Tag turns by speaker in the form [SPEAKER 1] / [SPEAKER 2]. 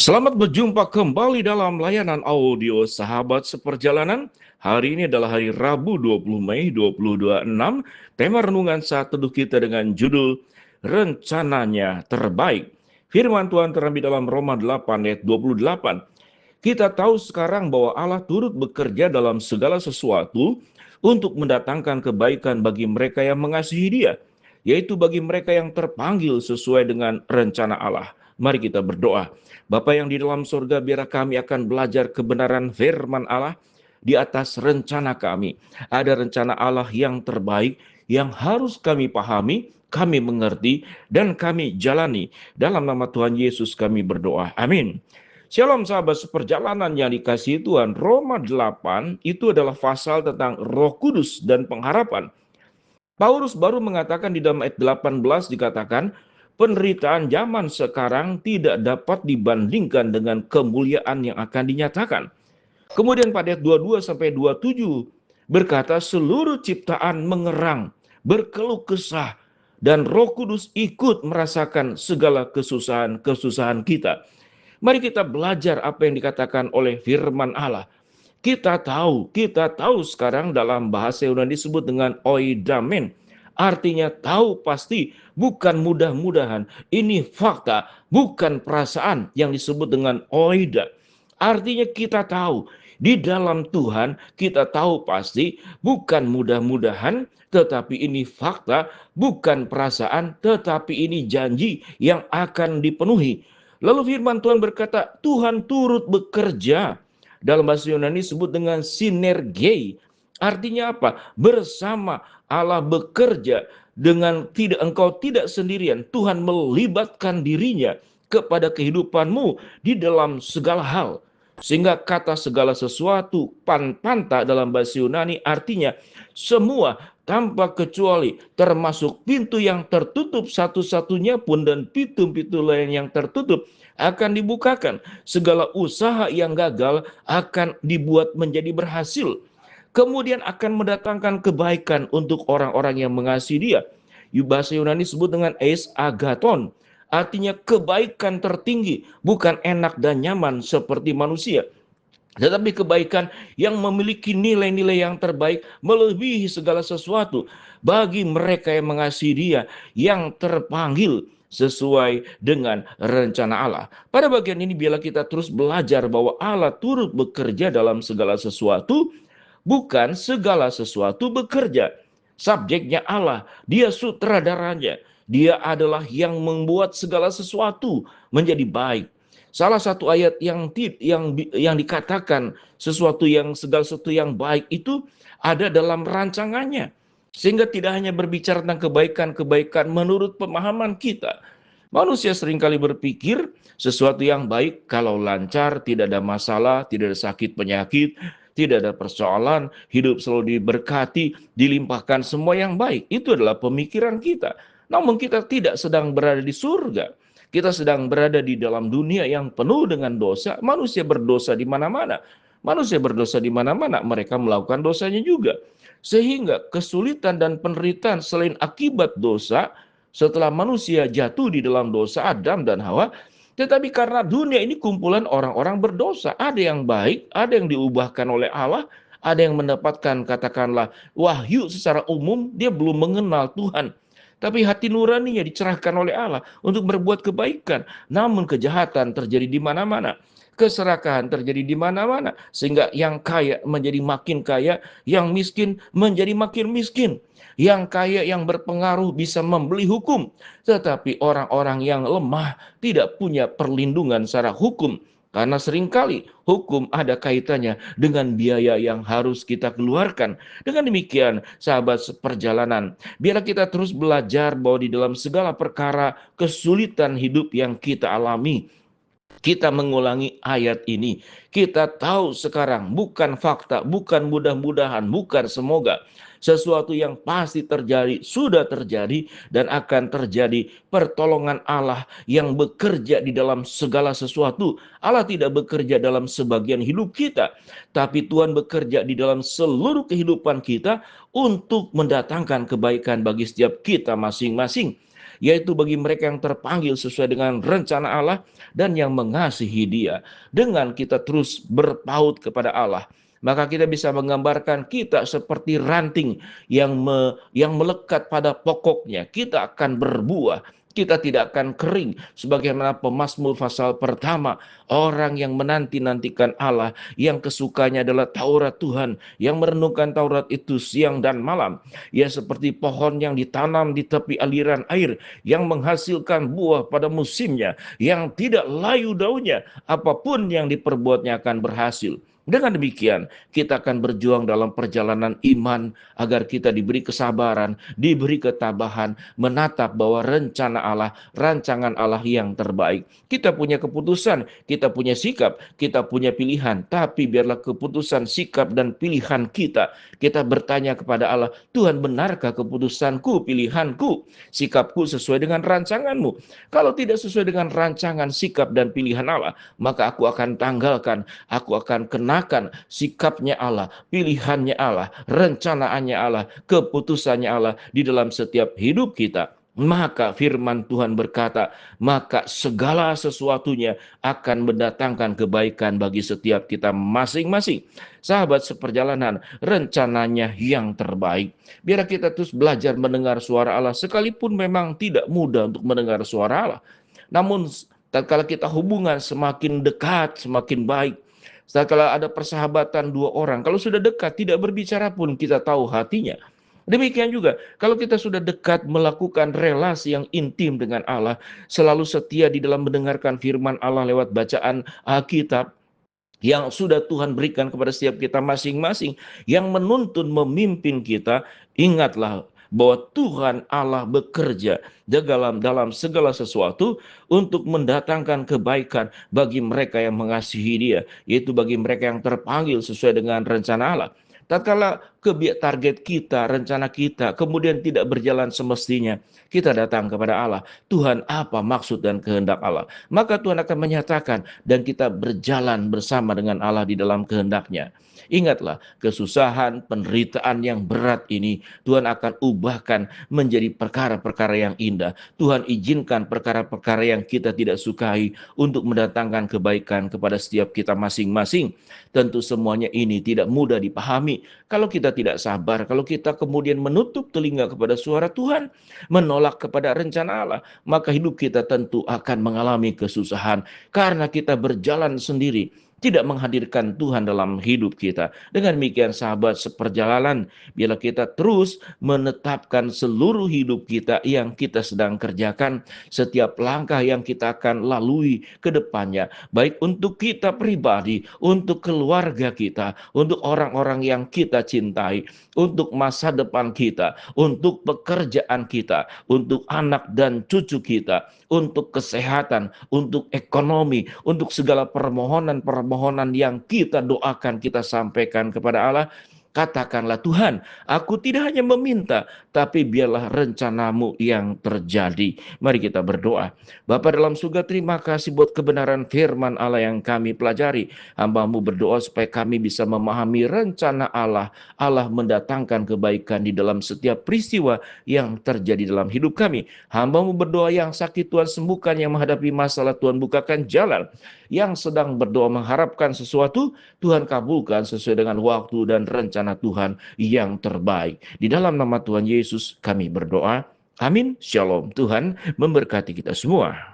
[SPEAKER 1] Selamat berjumpa kembali dalam layanan audio Sahabat Seperjalanan. Hari ini adalah hari Rabu 20 Mei 2026. Tema renungan saat teduh kita dengan judul Rencananya Terbaik. Firman Tuhan terambil dalam Roma 8 ayat 28. Kita tahu sekarang bahwa Allah turut bekerja dalam segala sesuatu untuk mendatangkan kebaikan bagi mereka yang mengasihi Dia, yaitu bagi mereka yang terpanggil sesuai dengan rencana Allah. Mari kita berdoa. Bapa yang di dalam surga, biarlah kami akan belajar kebenaran firman Allah di atas rencana kami. Ada rencana Allah yang terbaik yang harus kami pahami, kami mengerti, dan kami jalani. Dalam nama Tuhan Yesus kami berdoa. Amin. Shalom sahabat seperjalanan yang dikasihi Tuhan. Roma 8 itu adalah pasal tentang Roh Kudus dan pengharapan. Paulus baru mengatakan di dalam ayat 18 dikatakan, penderitaan zaman sekarang tidak dapat dibandingkan dengan kemuliaan yang akan dinyatakan. Kemudian pada ayat 22 sampai 27 berkata, seluruh ciptaan mengerang, berkeluh kesah, dan Roh Kudus ikut merasakan segala kesusahan-kesusahan kita. Mari kita belajar apa yang dikatakan oleh firman Allah. Kita tahu sekarang dalam bahasa Yunani disebut dengan oidamen. Artinya tahu pasti, bukan mudah-mudahan. Ini fakta, bukan perasaan yang disebut dengan oida. Artinya kita tahu, di dalam Tuhan kita tahu pasti, bukan mudah-mudahan, tetapi ini fakta, bukan perasaan, tetapi ini janji yang akan dipenuhi. Lalu firman Tuhan berkata, Tuhan turut bekerja. Dalam bahasa Yunani disebut dengan sinergi. Artinya apa? Bersama Allah bekerja dengan engkau tidak sendirian. Tuhan melibatkan dirinya kepada kehidupanmu di dalam segala hal. Sehingga kata segala sesuatu, panta dalam bahasa Yunani artinya semua tanpa kecuali, termasuk pintu yang tertutup satu-satunya pun dan pintu-pintu lain yang tertutup akan dibukakan. Segala usaha yang gagal akan dibuat menjadi berhasil. Kemudian akan mendatangkan kebaikan untuk orang-orang yang mengasihi Dia. Bahasa Yunani disebut dengan eis agaton. Artinya kebaikan tertinggi, bukan enak dan nyaman seperti manusia, tetapi kebaikan yang memiliki nilai-nilai yang terbaik melebihi segala sesuatu bagi mereka yang mengasihi Dia, yang terpanggil sesuai dengan rencana Allah. Pada bagian ini biarlah kita terus belajar bahwa Allah turut bekerja dalam segala sesuatu, bukan segala sesuatu bekerja. Subjeknya Allah, Dia sutradaranya, Dia adalah yang membuat segala sesuatu menjadi baik. Salah satu ayat yang dikatakan segala sesuatu yang baik itu ada dalam rancangannya. Sehingga tidak hanya berbicara tentang kebaikan-kebaikan menurut pemahaman kita. Manusia seringkali berpikir sesuatu yang baik kalau lancar, tidak ada masalah, tidak ada sakit penyakit, tidak ada persoalan, hidup selalu diberkati, dilimpahkan semua yang baik. Itu adalah pemikiran kita. Namun kita tidak sedang berada di surga. Kita sedang berada di dalam dunia yang penuh dengan dosa. Manusia berdosa di mana-mana. Manusia berdosa di mana-mana. Mereka melakukan dosanya juga. Sehingga kesulitan dan penderitaan selain akibat dosa, setelah manusia jatuh di dalam dosa Adam dan Hawa, tetapi karena dunia ini kumpulan orang-orang berdosa. Ada yang baik, ada yang diubahkan oleh Allah, ada yang mendapatkan katakanlah wahyu secara umum, dia belum mengenal Tuhan. Tapi hati nuraninya dicerahkan oleh Allah untuk berbuat kebaikan. Namun kejahatan terjadi di mana-mana. Keserakahan terjadi di mana-mana. Sehingga yang kaya menjadi makin kaya, yang miskin menjadi makin miskin. Yang kaya, yang berpengaruh bisa membeli hukum. Tetapi orang-orang yang lemah tidak punya perlindungan secara hukum. Karena seringkali hukum ada kaitannya dengan biaya yang harus kita keluarkan. Dengan demikian, sahabat seperjalanan, biarlah kita terus belajar bahwa di dalam segala perkara kesulitan hidup yang kita alami, kita mengulangi ayat ini. Kita tahu sekarang bukan fakta, bukan mudah-mudahan, bukan semoga. Sesuatu yang pasti terjadi, sudah terjadi, dan akan terjadi pertolongan Allah yang bekerja di dalam segala sesuatu. Allah tidak bekerja dalam sebagian hidup kita, tapi Tuhan bekerja di dalam seluruh kehidupan kita untuk mendatangkan kebaikan bagi setiap kita masing-masing. yaitu bagi mereka yang terpanggil sesuai dengan rencana Allah dan yang mengasihi Dia. Dengan kita terus berpaut kepada Allah, maka kita bisa menggambarkan kita seperti ranting yang melekat pada pokoknya. Kita akan berbuah, kita tidak akan kering. Sebagaimana pemazmur pasal pertama, orang yang menanti-nantikan Allah, yang kesukanya adalah Taurat Tuhan, yang merenungkan Taurat itu siang dan malam. Ya, seperti pohon yang ditanam di tepi aliran air, yang menghasilkan buah pada musimnya, yang tidak layu daunnya, apapun yang diperbuatnya akan berhasil. Dengan demikian, kita akan berjuang dalam perjalanan iman agar kita diberi kesabaran, diberi ketabahan, menatap bahwa rencana Allah, rancangan Allah yang terbaik. Kita punya keputusan, kita punya sikap, kita punya pilihan, tapi biarlah keputusan, sikap, dan pilihan kita bertanya kepada Allah, Tuhan, benarkah keputusanku, pilihanku, sikapku sesuai dengan rancanganmu? Kalau tidak sesuai dengan rancangan, sikap, dan pilihan Allah, maka aku akan tanggalkan, aku akan kenakan sikapnya Allah, pilihannya Allah, rencanaannya Allah, keputusannya Allah di dalam setiap hidup kita. Maka firman Tuhan berkata, maka segala sesuatunya akan mendatangkan kebaikan bagi setiap kita masing-masing. Sahabat seperjalanan, rencananya yang terbaik. Biar kita terus belajar mendengar suara Allah, sekalipun memang tidak mudah untuk mendengar suara Allah. Namun tatkala kita hubungan semakin dekat, semakin baik. Tatkala ada persahabatan dua orang, kalau sudah dekat, tidak berbicara pun kita tahu hatinya. Demikian juga, kalau kita sudah dekat melakukan relasi yang intim dengan Allah, selalu setia di dalam mendengarkan firman Allah lewat bacaan Alkitab, yang sudah Tuhan berikan kepada setiap kita masing-masing, yang menuntun, memimpin kita, ingatlah bahwa Tuhan Allah bekerja dalam segala sesuatu untuk mendatangkan kebaikan bagi mereka yang mengasihi Dia, yaitu bagi mereka yang terpanggil sesuai dengan rencana Allah. Tatkala target kita, rencana kita kemudian tidak berjalan semestinya, kita datang kepada Allah. Tuhan, apa maksud dan kehendak Allah? Maka Tuhan akan menyatakan dan kita berjalan bersama dengan Allah di dalam kehendaknya. Ingatlah, kesusahan, penderitaan yang berat ini Tuhan akan ubahkan menjadi perkara-perkara yang indah. Tuhan izinkan perkara-perkara yang kita tidak sukai untuk mendatangkan kebaikan kepada setiap kita masing-masing. Tentu semuanya ini tidak mudah dipahami kalau kita tidak sabar, kalau kita kemudian menutup telinga kepada suara Tuhan, menolak kepada rencana Allah, maka hidup kita tentu akan mengalami kesusahan karena kita berjalan sendiri, tidak menghadirkan Tuhan dalam hidup kita. Dengan demikian sahabat seperjalanan, bila kita terus menetapkan seluruh hidup kita yang kita sedang kerjakan, setiap langkah yang kita akan lalui ke depannya, baik untuk kita pribadi, untuk keluarga kita, untuk orang-orang yang kita cintai, untuk masa depan kita, untuk pekerjaan kita, untuk anak dan cucu kita, untuk kesehatan, untuk ekonomi, untuk segala permohonan-permohonan yang kita doakan, kita sampaikan kepada Allah. Katakanlah, Tuhan, aku tidak hanya meminta, tapi biarlah rencanamu yang terjadi. Mari kita berdoa. Bapa dalam surga, terima kasih buat kebenaran firman Allah yang kami pelajari. Hamba-Mu berdoa supaya kami bisa memahami rencana Allah. Allah mendatangkan kebaikan di dalam setiap peristiwa yang terjadi dalam hidup kami. Hamba-Mu berdoa yang sakit Tuhan sembuhkan, yang menghadapi masalah Tuhan bukakan jalan, yang sedang berdoa mengharapkan sesuatu, Tuhan kabulkan sesuai dengan waktu dan rencana Tuhan yang terbaik. Di dalam nama Tuhan Yesus kami berdoa. Amin. Shalom. Tuhan memberkati kita semua.